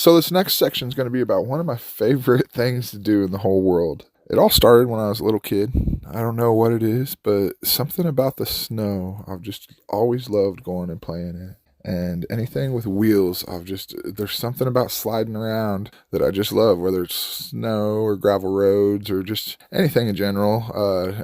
So this next section is going to be about one of my favorite things to do in the whole world. It all started when I was a little kid. I don't know what it is, but something about the snow. I've just always loved going and playing in it. And anything with wheels, there's something about sliding around that I just love, whether it's snow or gravel roads or just anything in general,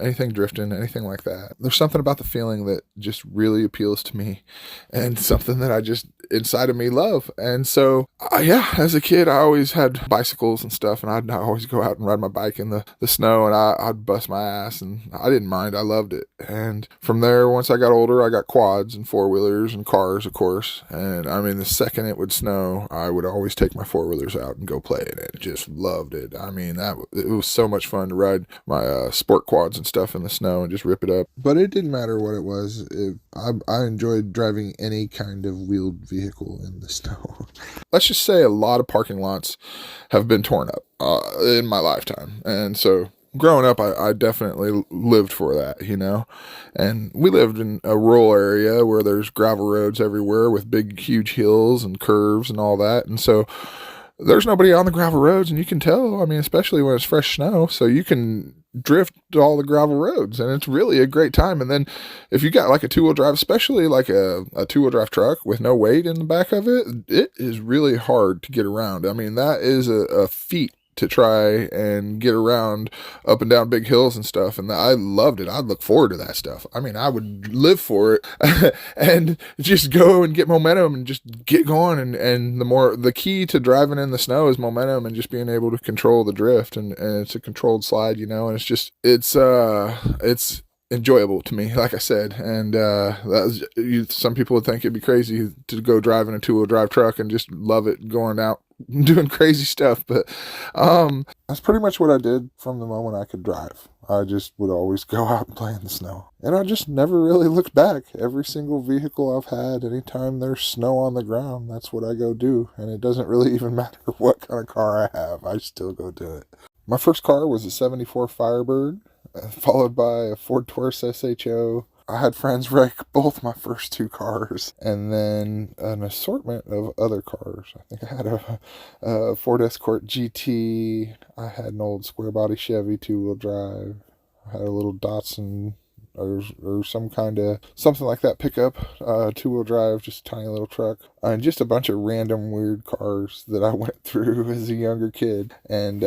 anything drifting, anything like that. There's something about the feeling that just really appeals to me and something that I just inside of me love. And so, yeah, as a kid, I always had bicycles and stuff, and I'd always go out and ride my bike in the snow, and I'd bust my ass, and I didn't mind. I loved it. And from there, once I got older, I got quads and four-wheelers and cars, of course. And I mean, the second it would snow, I would always take my four-wheelers out and go play in it. Just loved it. I mean, it was so much fun to ride my sport quads and stuff in the snow and just rip it up. But it didn't matter what it was. I enjoyed driving any kind of wheeled vehicle in the snow. Let's just say a lot of parking lots have been torn up in my lifetime. And so growing up, I definitely lived for that, and we lived in a rural area where there's gravel roads everywhere with big, huge hills and curves and all that. And so there's nobody on the gravel roads, and you can tell, I mean, especially when it's fresh snow, so you can drift all the gravel roads, and it's really a great time. And then if you got like a two-wheel drive, especially like a two-wheel drive truck with no weight in the back of it, it is really hard to get around. I mean, that is a feat to try and get around up and down big hills and stuff. And I loved it. I'd look forward to that stuff. I mean, I would live for it and just go and get momentum and just get going. And the key to driving in the snow is momentum and just being able to control the drift. And it's a controlled slide, and it's enjoyable to me, like I said. And some people would think it'd be crazy to go drive in a two-wheel drive truck and just love it going out doing crazy stuff, but that's pretty much what I did from the moment I could drive. I just would always go out and play in the snow, and I just never really looked back. Every single vehicle I've had, anytime there's snow on the ground, that's what I go do, and it doesn't really even matter what kind of car I have. I still go do it. My first car was a 74 Firebird, followed by a Ford Taurus SHO. I had friends wreck both my first two cars, and then an assortment of other cars. I think I had a Ford Escort GT. I had an old square body Chevy two-wheel drive. I had a little Datsun or something like that pickup, two-wheel drive, just a tiny little truck, and just a bunch of random weird cars that I went through as a younger kid, and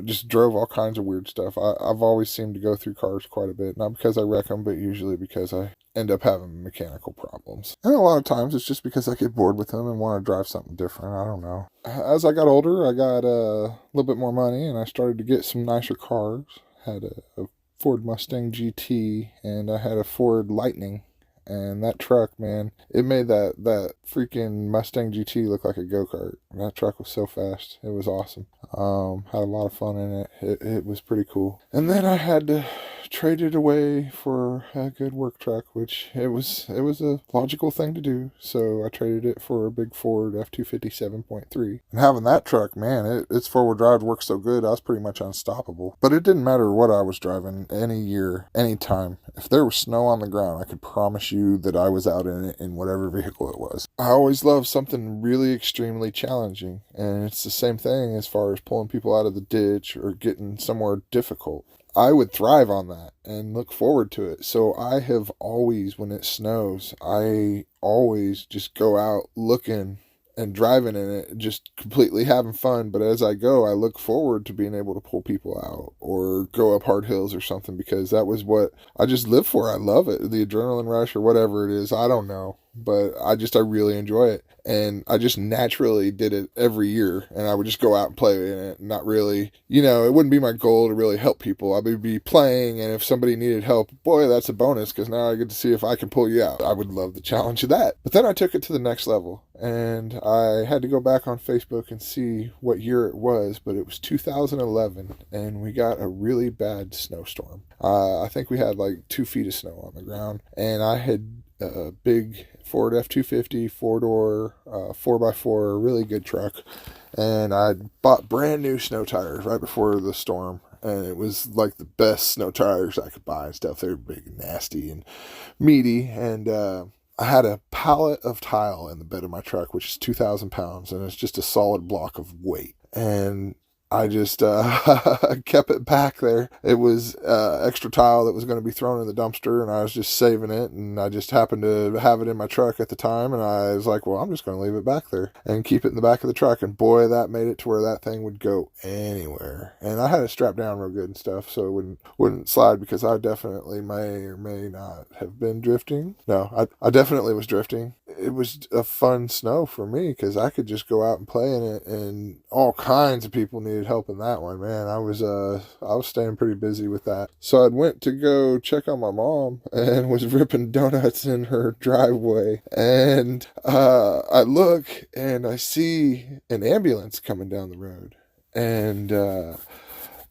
just drove all kinds of weird stuff. I've always seemed to go through cars quite a bit, not because I wreck them, but usually because I end up having mechanical problems. And a lot of times it's just because I get bored with them and want to drive something different. I don't know. As I got older, I got a little bit more money, and I started to get some nicer cars. Had a Ford Mustang GT, and I had a Ford Lightning, and that truck, man, it made that freaking Mustang GT look like a go-kart. That truck was so fast. It was awesome. Had a lot of fun in it. It was pretty cool. And then I had to trade it away for a good work truck, which it was a logical thing to do. So I traded it for a big Ford F-250 7.3. And having that truck, man, its four-wheel drive worked so good, I was pretty much unstoppable. But it didn't matter what I was driving, any year, any time. If there was snow on the ground, I could promise you that I was out in it in whatever vehicle it was. I always loved something really extremely challenging, and it's the same thing as far as pulling people out of the ditch or getting somewhere difficult. I would thrive on that and look forward to it. So I have always, when it snows, I always just go out looking and driving in it, just completely having fun. But as I go, I look forward to being able to pull people out or go up hard hills or something, because that was what I just live for. I love it. The adrenaline rush or whatever it is, I don't know. But I really enjoy it. And I just naturally did it every year. And I would just go out and play in it. Not really, it wouldn't be my goal to really help people. I would be playing, and if somebody needed help, boy, that's a bonus, because now I get to see if I can pull you out. I would love the challenge of that. But then I took it to the next level. And I had to go back on Facebook and see what year it was. But it was 2011. And we got a really bad snowstorm. I think we had like 2 feet of snow on the ground. And I had a big Ford F-250 four-door 4x4, really good truck, and I bought brand new snow tires right before the storm, and it was like the best snow tires I could buy and stuff. They were big and nasty and meaty, and I had a pallet of tile in the bed of my truck, which is 2,000 pounds, and it's just a solid block of weight. And I just kept it back there. It was extra tile that was going to be thrown in the dumpster, and I was just saving it. And I just happened to have it in my truck at the time, and I was like, well, I'm just going to leave it back there and keep it in the back of the truck. And boy, that made it to where that thing would go anywhere. And I had it strapped down real good and stuff, so it wouldn't slide, because I definitely may or may not have been drifting. No, I definitely was drifting. It was a fun snow for me because I could just go out and play in it, and all kinds of people needed help in that one, man. I was staying pretty busy with that. So I went to go check on my mom and was ripping donuts in her driveway, and I look and I see an ambulance coming down the road, and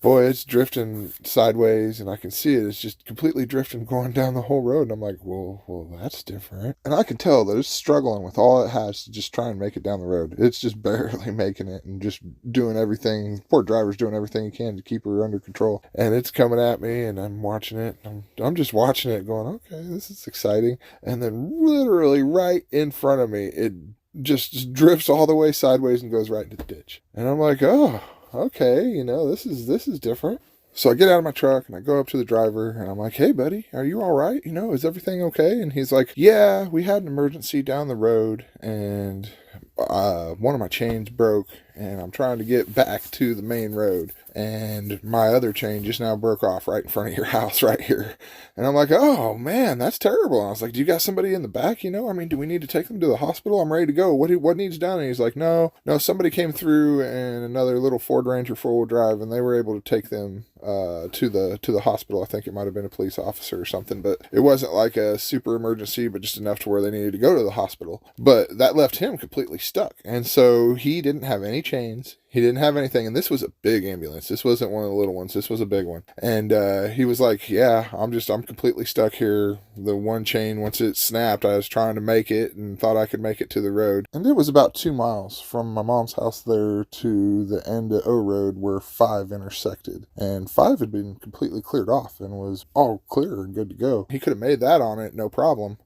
boy, it's drifting sideways, and I can see it. It's just completely drifting, going down the whole road. And I'm like, well, that's different. And I can tell that it's struggling with all it has to just try and make it down the road. It's just barely making it, and just doing everything. Poor driver's doing everything he can to keep her under control. And it's coming at me, and I'm watching it. I'm just watching it, going, okay, this is exciting. And then literally right in front of me, it just drifts all the way sideways and goes right into the ditch. And I'm like, oh, okay, this is different. So I get out of my truck and I go up to the driver and I'm like, hey buddy, are you all right? Is everything okay? And he's like, yeah, we had an emergency down the road, and one of my chains broke, and I'm trying to get back to the main road, and my other chain just now broke off right in front of your house right here. And I'm like, oh man, that's terrible. And I was like, do you got somebody in the back? Do we need to take them to the hospital? I'm ready to go. What needs done? And he's like, no, somebody came through in another little Ford Ranger 4-wheel drive, and they were able to take them to the hospital. I think it might have been a police officer or something, but it wasn't like a super emergency, but just enough to where they needed to go to the hospital. But that left him completely stuck, and so he didn't have any chains. He didn't have anything, and this was a big ambulance. This wasn't one of the little ones. This was a big one. And he was like, yeah, I'm completely stuck here. The one chain, once it snapped, I was trying to make it and thought I could make it to the road. And it was about 2 miles from my mom's house there to the end of O Road where 5 intersected. And 5 had been completely cleared off and was all clear and good to go. He could have made that on it, no problem.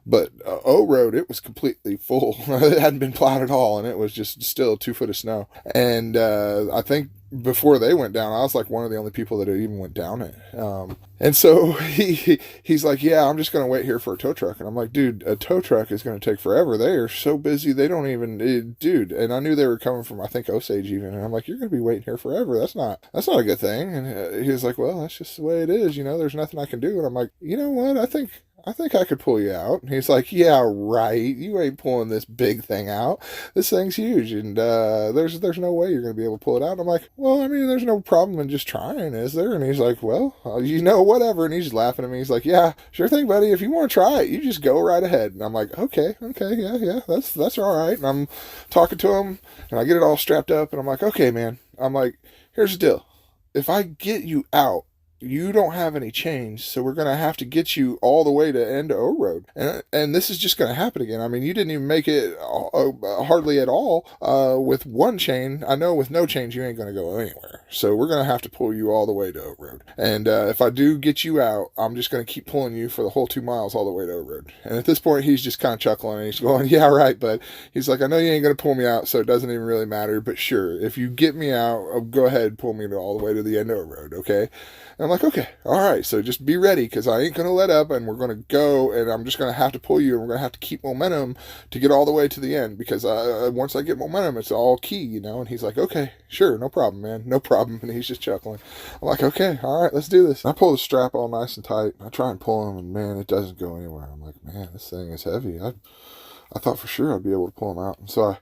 But O Road, it was completely full. It hadn't been plowed at all, and it was just still 2 foot of snow. And I think before they went down, I was like one of the only people that even went down it. And so he's like, yeah, I'm just going to wait here for a tow truck. And I'm like, dude, a tow truck is going to take forever. They are so busy. They don't even, dude. And I knew they were coming from, I think, Osage even. And I'm like, you're going to be waiting here forever. That's not a good thing. And he was like, well, that's just the way it is. There's nothing I can do. And I'm like, you know what? I think I could pull you out. And he's like, yeah, right. You ain't pulling this big thing out. This thing's huge. And there's no way you're going to be able to pull it out. And I'm like, well, there's no problem in just trying, is there? And he's like, well, whatever. And he's laughing at me. He's like, yeah, sure thing, buddy. If you want to try it, you just go right ahead. And I'm like, okay, yeah, that's all right. And I'm talking to him, and I get it all strapped up. And I'm like, okay, man. I'm like, here's the deal. If I get you out, you don't have any chains, so we're going to have to get you all the way to end O Road. And this is just going to happen again. You didn't even make it hardly at all with one chain. I know with no chains, you ain't going to go anywhere. So we're going to have to pull you all the way to O Road. And if I do get you out, I'm just going to keep pulling you for the whole 2 miles all the way to O Road. And at this point, he's just kind of chuckling, and he's going, yeah, right, but he's like, I know you ain't going to pull me out, so it doesn't even really matter, but sure, if you get me out, go ahead and pull me all the way to the end of O Road, okay? And I'm like, okay, all right, so just be ready, because I ain't going to let up, and we're going to go, and I'm just going to have to pull you, and we're going to have to keep momentum to get all the way to the end, because once I get momentum, it's all key, And he's like, okay, sure, no problem, man, no problem. And he's just chuckling. I'm like, okay, all right, let's do this. And I pull the strap all nice and tight. I try and pull him, and man, it doesn't go anywhere. I'm like, man, this thing is heavy. I thought for sure I'd be able to pull him out. And so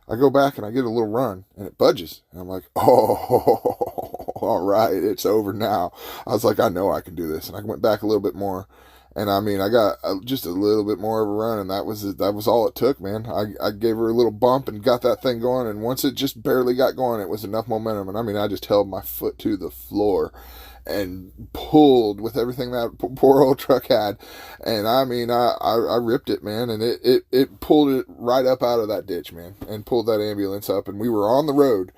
I go back and I get a little run, and it budges. And I'm like, oh, all right, it's over now. I was like, I know I can do this. And I went back a little bit more. And I got just a little bit more of a run, and that was all it took, man. I gave her a little bump and got that thing going, and once it just barely got going, it was enough momentum. And I just held my foot to the floor and pulled with everything that poor old truck had. And I ripped it, man, and it pulled it right up out of that ditch, man, and pulled that ambulance up, and we were on the road.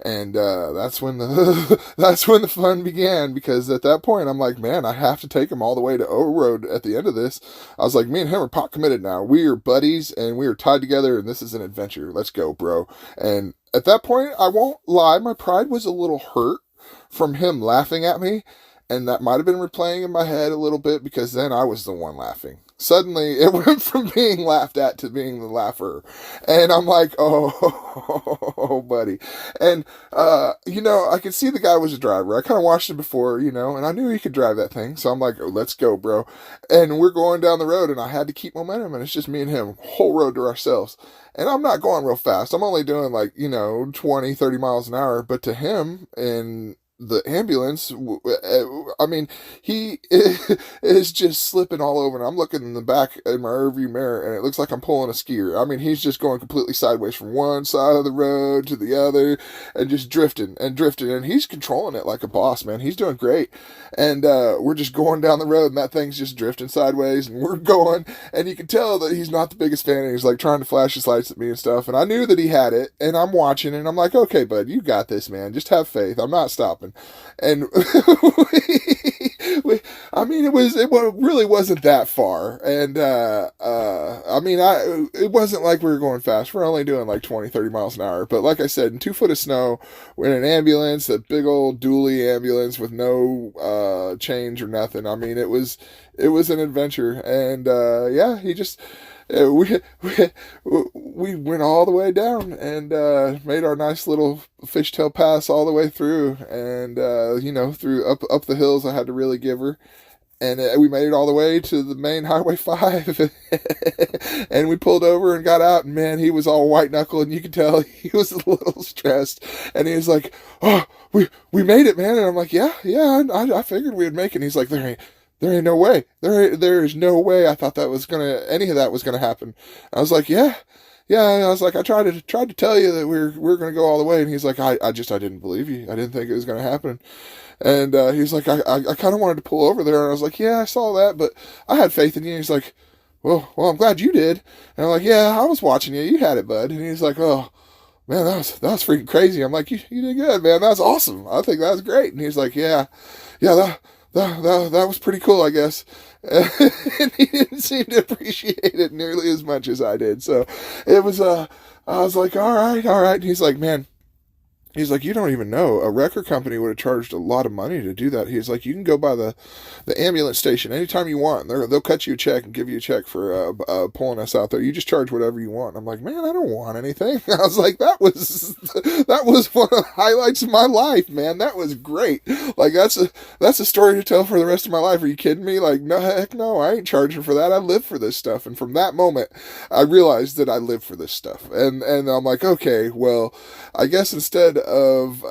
And that's when the that's when the fun began, because at that point I'm like, man, I have to take him all the way to O Road at the end of this. I was like, me and him are pot committed now. We are buddies and we are tied together, and this is an adventure. Let's go, bro. And at that point, I won't lie, my pride was a little hurt from him laughing at me, and that might have been replaying in my head a little bit, because then I was the one laughing. Suddenly, it went from being laughed at to being the laugher. And I'm like, oh, buddy. And, I could see the guy was a driver. I kind of watched him before, and I knew he could drive that thing. So I'm like, oh, let's go, bro. And we're going down the road, and I had to keep momentum, and it's just me and him, whole road to ourselves. And I'm not going real fast. I'm only doing 20, 30 miles an hour. But to him, and the ambulance, I mean, he is just slipping all over, and I'm looking in the back in my rearview mirror, and it looks like I'm pulling a skier. I mean, he's just going completely sideways from one side of the road to the other, and just drifting, and he's controlling it like a boss, man. He's doing great. And we're just going down the road, and that thing's just drifting sideways, and we're going, and you can tell that he's not the biggest fan, and he's like trying to flash his lights at me and stuff, and I knew that he had it, and I'm watching, and I'm like, okay, bud, you got this, man. Just have faith. I'm not stopping. And I mean, it really wasn't that far. And, it wasn't like we were going fast. We're only doing 20, 30 miles an hour. But like I said, in 2 foot of snow, we're in an ambulance, a big old dually ambulance with no, change or nothing. I mean, it was an adventure. And, he just, we went all the way down, and made our nice little fishtail pass all the way through, and through up the hills I had to really give her, and we made it all the way to the main Highway 5. And we pulled over and got out, and man, he was all white knuckle, and you could tell he was a little stressed, and he was like, oh, we made it, man. And I'm like, yeah, I figured we would make it. And he's like, there ain't no way. There is no way I thought any of that was gonna happen. I was like, yeah. I was like, I tried to tell you that we're gonna go all the way, and he's like, I didn't believe you. I didn't think it was gonna happen. And he's like, I kind of wanted to pull over there, and I was like, yeah, I saw that, but I had faith in you. And he's like, well, I'm glad you did. And I'm like, yeah, I was watching you. You had it, bud. And he's like, oh, man, that was freaking crazy. I'm like, you did good, man. That was awesome. I think that was great. And he's like, yeah, that was pretty cool, I guess. And he didn't seem to appreciate it nearly as much as I did. So it was, I was like, all right. And he's like, man, you don't even know. A record company would have charged a lot of money to do that. He's like, you can go by the ambulance station anytime you want. They'll cut you a check and give you a check for pulling us out there. You just charge whatever you want. I'm like, man, I don't want anything. I was like, that was one of the highlights of my life, man. That was great. Like, that's a story to tell for the rest of my life. Are you kidding me? Like, no, heck no, I ain't charging for that. I live for this stuff. And from that moment, I realized that I live for this stuff. And I'm like, okay, well, I guess instead of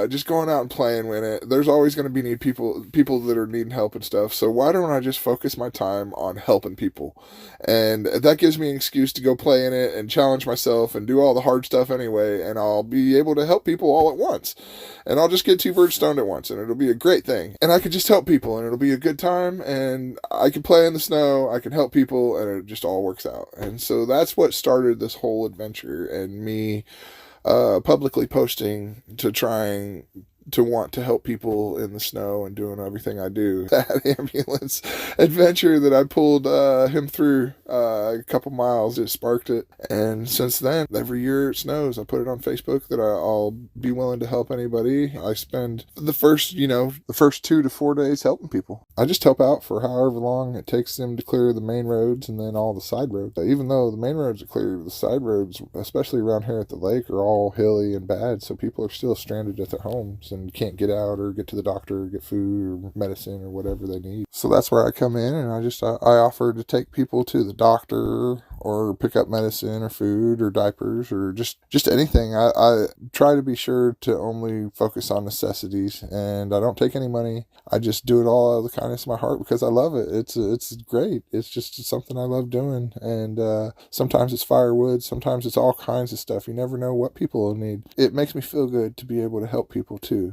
just going out and playing with it, there's always going to be people that are needing help and stuff. So why don't I just focus my time on helping people? And that gives me an excuse to go play in it and challenge myself and do all the hard stuff anyway, and I'll be able to help people all at once. And I'll just get 2 birds stoned at once, and it'll be a great thing. And I could just help people, and it'll be a good time, and I can play in the snow, I can help people, and it just all works out. And so that's what started this whole adventure, and me publicly posting to trying to want to help people in the snow and doing everything I do. That ambulance adventure that I pulled him through a couple miles, it sparked it. And since then, every year it snows, I put it on Facebook that I'll be willing to help anybody. I spend the first 2 to 4 days helping people. I just help out for however long it takes them to clear the main roads and then all the side roads. Even though the main roads are clear, the side roads, especially around here at the lake, are all hilly and bad, so people are still stranded at their homes and can't get out or get to the doctor or get food or medicine or whatever they need. So that's where I come in, and I offer to take people to the doctor or pick up medicine or food or diapers or just anything. I try to be sure to only focus on necessities, and I don't take any money. I just do it all out of the kindness of my heart because I love it. It's great. It's just something I love doing. And sometimes it's firewood, sometimes it's all kinds of stuff. You never know what people will need. It makes me feel good to be able to help people too,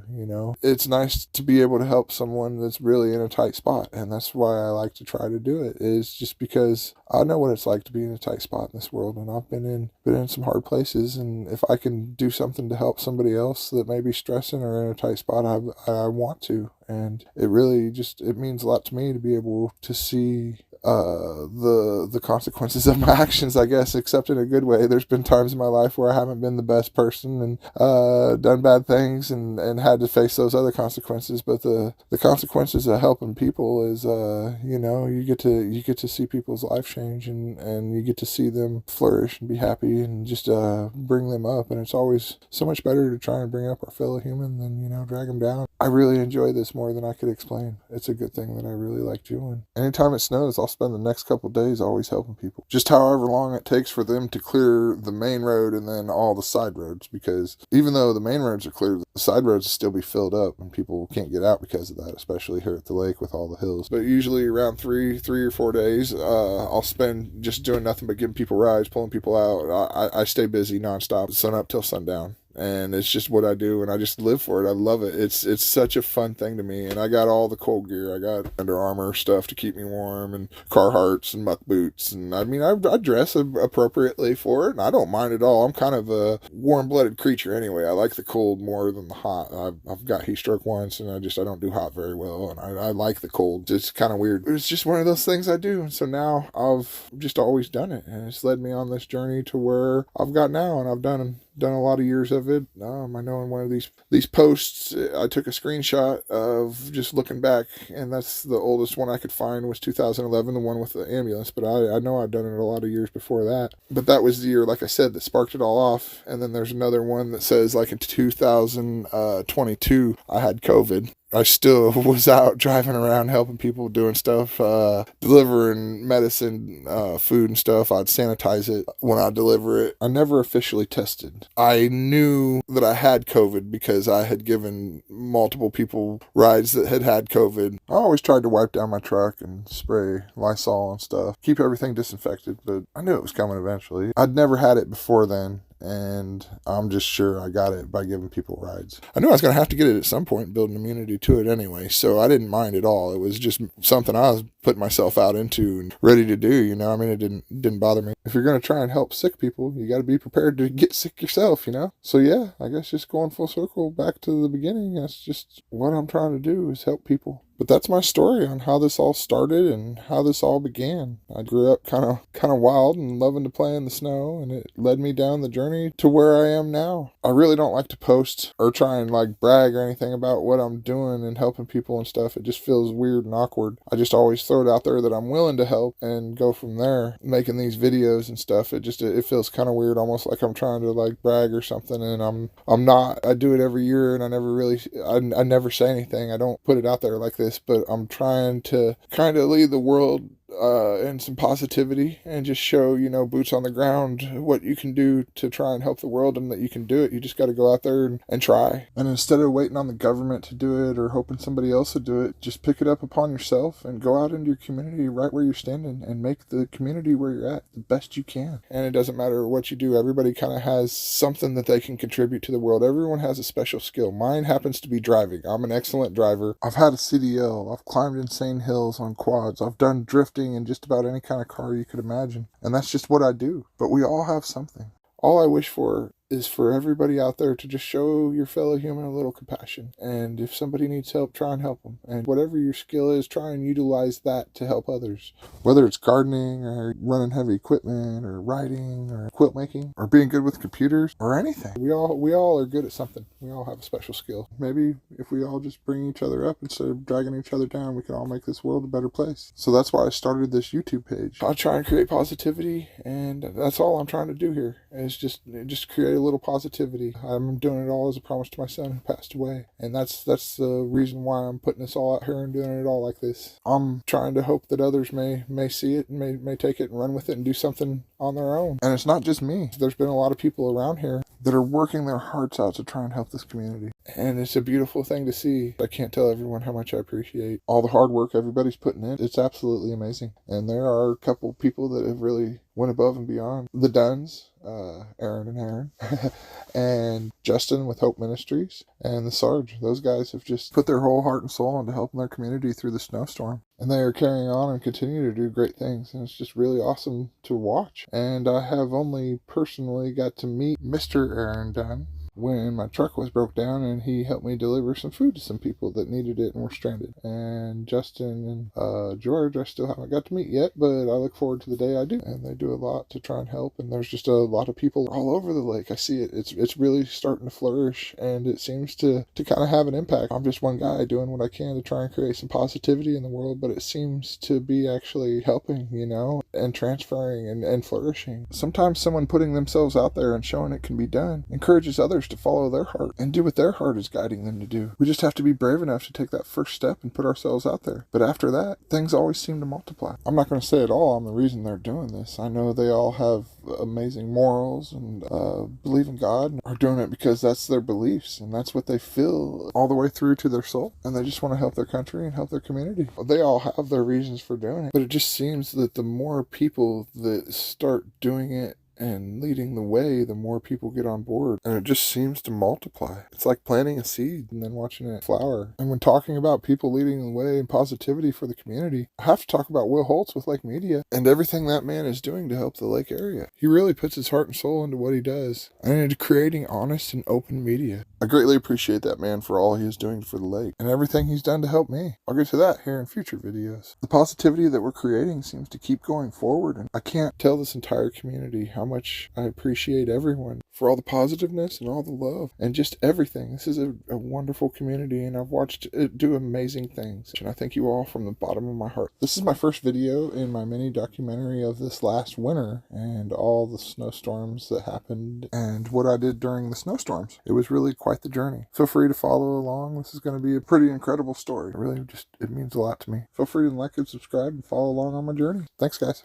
It's nice to be able to help someone that's really in a tight spot, and that's why I like to try to do it, is just because I know what it's like to be in a tight spot in this world, and I've been in some hard places, and if I can do something to help somebody else that may be stressing or in a tight spot, I want to. And it really it means a lot to me to be able to see the consequences of my actions, I guess, except in a good way. There's been times in my life where I haven't been the best person and done bad things and had to face those other consequences. But the consequences of helping people is you get to see people's life change, and you get to see them flourish and be happy, and just bring them up. And it's always so much better to try and bring up our fellow human than drag them down. I really enjoy this more than I could explain. It's a good thing that I really like doing. Anytime it snows, I'll spend the next couple of days always helping people. Just however long it takes for them to clear the main road and then all the side roads, because even though the main roads are clear, the side roads will still be filled up and people can't get out because of that, especially here at the lake with all the hills. But usually around three or 4 days, I'll spend just doing nothing but giving people rides, pulling people out. I stay busy nonstop, sun up till sundown. And it's just what I do, and I just live for it. I love it. It's such a fun thing to me. And I got all the cold gear. I got Under Armour stuff to keep me warm, and Carhartts and muck boots. And I mean, I dress appropriately for it, and I don't mind at all. I'm kind of a warm-blooded creature anyway. I like the cold more than the hot. I've got heat stroke once, and I don't do hot very well. And I like the cold. It's kind of weird. It's just one of those things I do. And so now I've just always done it, and it's led me on this journey to where I've got now, and I've done a lot of years of it. I know in one of these posts, I took a screenshot of just looking back, and that's the oldest one I could find was 2011, the one with the ambulance, but I know I've done it a lot of years before that. But that was the year, like I said, that sparked it all off. And then there's another one that says, like, in 2022, I had COVID. I still was out driving around helping people, doing stuff, delivering medicine, food and stuff. I'd sanitize it when I deliver it. I never officially tested. I knew that I had COVID because I had given multiple people rides that had COVID. I always tried to wipe down my truck and spray Lysol and stuff, keep everything disinfected, but I knew it was coming eventually. I'd never had it before then, and I'm just sure I got it by giving people rides. I knew I was going to have to get it at some point and build an immunity to it anyway, so I didn't mind at all. It was just something I was putting myself out into and ready to do, I mean, it didn't bother me. If you're going to try and help sick people, you got to be prepared to get sick yourself, So yeah, I guess just going full circle back to the beginning, that's just what I'm trying to do, is help people. But that's my story on how this all started and how this all began. I grew up kind of wild and loving to play in the snow, and it led me down the journey to where I am now. I really don't like to post or try and brag or anything about what I'm doing and helping people and stuff. It just feels weird and awkward. I just always throw it out there that I'm willing to help and go from there. Making these videos and stuff, it feels kind of weird, almost like I'm trying to brag or something, and I'm not. I do it every year, and I never say anything. I don't put it out there like this, but I'm trying to kind of lead the world and some positivity, and just show, boots on the ground, what you can do to try and help the world, and that you can do it. You just got to go out there and try. And instead of waiting on the government to do it or hoping somebody else will do it, just pick it up upon yourself and go out into your community right where you're standing and make the community where you're at the best you can. And it doesn't matter what you do. Everybody kind of has something that they can contribute to the world. Everyone has a special skill. Mine happens to be driving. I'm an excellent driver. I've had a CDL. I've climbed insane hills on quads. I've done drifting in just about any kind of car you could imagine. And that's just what I do. But we all have something. All I wish for is for everybody out there to just show your fellow human a little compassion. And if somebody needs help, try and help them. And whatever your skill is, try and utilize that to help others. Whether it's gardening or running heavy equipment or writing or quilt making or being good with computers or anything. We all are good at something. We all have a special skill. Maybe if we all just bring each other up instead of dragging each other down, we can all make this world a better place. So that's why I started this YouTube page. I try and create positivity, and that's all I'm trying to do here, is just create a little positivity. I'm doing it all as a promise to my son who passed away, and that's the reason why I'm putting this all out here and doing it all like this. I'm trying to hope that others may see it and may take it and run with it and do something on their own. And it's not just me. There's been a lot of people around here that are working their hearts out to try and help this community, and it's a beautiful thing to see. I can't tell everyone how much I appreciate all the hard work everybody's putting in. It's absolutely amazing. And there are a couple people that have really went above and beyond. The Duns, Aaron and Aaron, and Justin with Hope Ministries, and the Sarge. Those guys have just put their whole heart and soul into helping their community through the snowstorm. and they are carrying on and continue to do great things, and it's just really awesome to watch. And I have only personally got to meet Mr. Aaron Dunn when my truck was broke down, and he helped me deliver some food to some people that needed it and were stranded. And Justin and George I still haven't got to meet yet, but I look forward to the day I do. And they do a lot to try and help, and there's just a lot of people all over the lake. I see it. It's really starting to flourish, and it seems to kind of have an impact. I'm just one guy doing what I can to try and create some positivity in the world, but it seems to be actually helping, and transferring and flourishing. Sometimes someone putting themselves out there and showing it can be done encourages others to follow their heart and do what their heart is guiding them to do. We just have to be brave enough to take that first step and put ourselves out there. But after that, things always seem to multiply. I'm not going to say at all I'm the reason they're doing this. I know they all have amazing morals and believe in God and are doing it because that's their beliefs and that's what they feel all the way through to their soul. And they just want to help their country and help their community. They all have their reasons for doing it. But it just seems that the more people that start doing it and leading the way, the more people get on board, and it just seems to multiply. It's like planting a seed and then watching it flower. And when talking about people leading the way and positivity for the community, I have to talk about Will Holtz with Lake Media and everything that man is doing to help the lake area. He really puts his heart and soul into what he does and into creating honest and open media. I greatly appreciate that man for all he is doing for the lake and everything he's done to help me. I'll get to that here in future videos. The positivity that we're creating seems to keep going forward, and I can't tell this entire community how much I appreciate everyone for all the positiveness and all the love and just everything. This is a wonderful community, and I've watched it do amazing things, and I thank you all from the bottom of my heart. This is my first video in my mini documentary of this last winter and all the snowstorms that happened and what I did during the snowstorms. It was really quite the journey. Feel free to follow along. This is going to be a pretty incredible story. It means a lot to me. Feel free to like and subscribe and follow along on my journey. Thanks, guys.